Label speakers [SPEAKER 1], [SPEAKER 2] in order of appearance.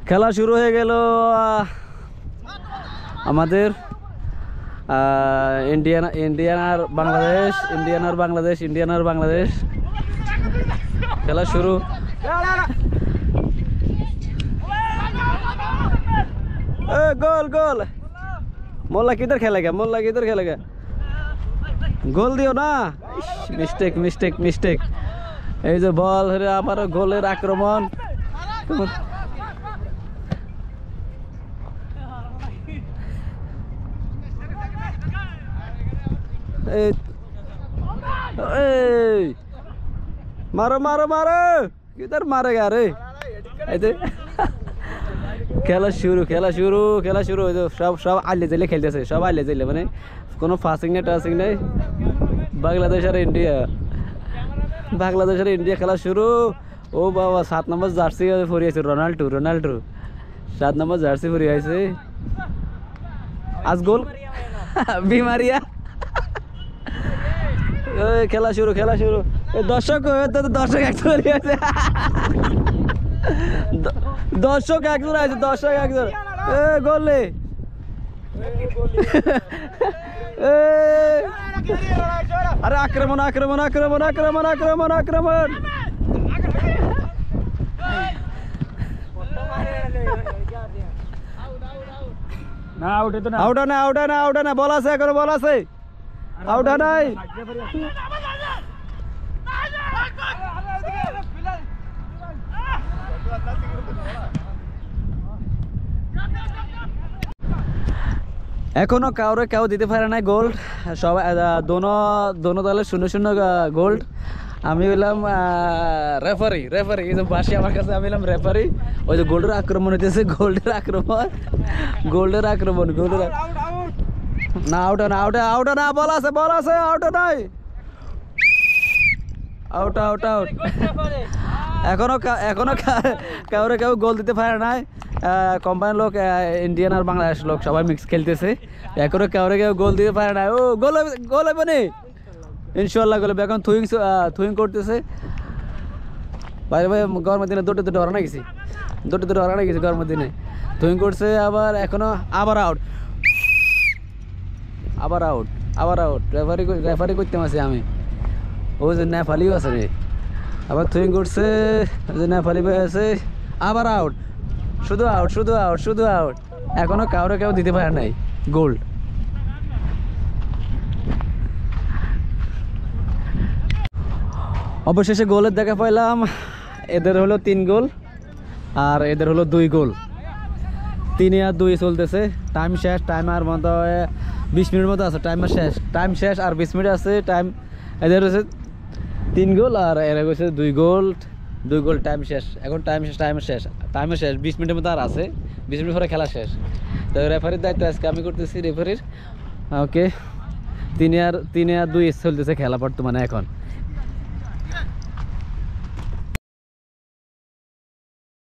[SPEAKER 1] খেলা শুরু হয়ে গেল আমাদের ইন্ডিয়ান আর বাংলাদেশ খেলা শুরু। गोल गोल मोल्ला किधर खेलेगा गोल दियो ना मिस्टेक এই যে বল হেরে আবার গোলের আক্রমণ। मारो मारो मारो किधर मारेगा रे খেলা শুরু সব আলে জেলে খেলতেছে সব আলে জেলে মানে কোনো ফাসিং না টাসিং নাই। বাংলাদেশ আর ইন্ডিয়া খেলা শুরু। ও বাবা 7 নম্বর জার্সি পরিয়েছে রোনাল্ডো 7 নম্বর জার্সি পরিয়েছে আজ গোল বিমারিয়া। খেলা শুরু দর্শক একজন আছে দর্শক একজন গোলে আরে আক্রমণ আউট না বল আছে এখনো বল আছে আউট নাই। এখনো কেউ দিতে পারে না গোল্ড। সবাই দোনো দলের 0-0 গোল্ড। আমি হইলাম রেফারি এই যে বাসি আমার কাছে আমি হইলাম রেফারি। ওই যে গোল্ডের আক্রমণ হইতেছে গোল্ডের আক্রমণ না আউট না বল আছে আউট নাই আউট এখনো কেউ গোল দিতে পারে নাই। কোম্পানির লোক ইন্ডিয়ান আর বাংলাদেশ লোক সবাই মিক্স খেলতেছে। এখনো কেউ গোল দিতে পারে না। ও গোল হবে না ইনশাল্লাহ গোল হবে। এখন থুইং করতেছে ভাই গরমের দিনে দুটো হরানো গেছি গরমের দিনে থুইং করছে আবার আউট রেফারি করতে মাসি আমি ও যে নেপালিও আছে রে আবার থুইং করছে নেপালি আছে আবার আউট শুধু আউট এখনো কেউ দিতে পারে নাই গোল্ড। অবশেষে গোলের দেখা পাইলাম। এদের হলো 3 গোল আর এদের হলো 2 গোল। 3-2 চলতেছে। টাইম শেষ। টাইম আর মতো 20 মিনিট মতো আছে। টাইম শেষ আর 20 মিনিট আছে টাইম। এদের হচ্ছে 3 গোল আর এরা হচ্ছে 2 গোল। টাইম শেষ। এখন টাইমের শেষ 20 মিনিটের মতো আর আছে। 20 মিনিট পরে খেলা শেষ। তো রেফারির দায়িত্ব আজকে আমি করতেছি রেফারির। ওকে 3-2 চলতেছে খেলা বর্তমানে এখন।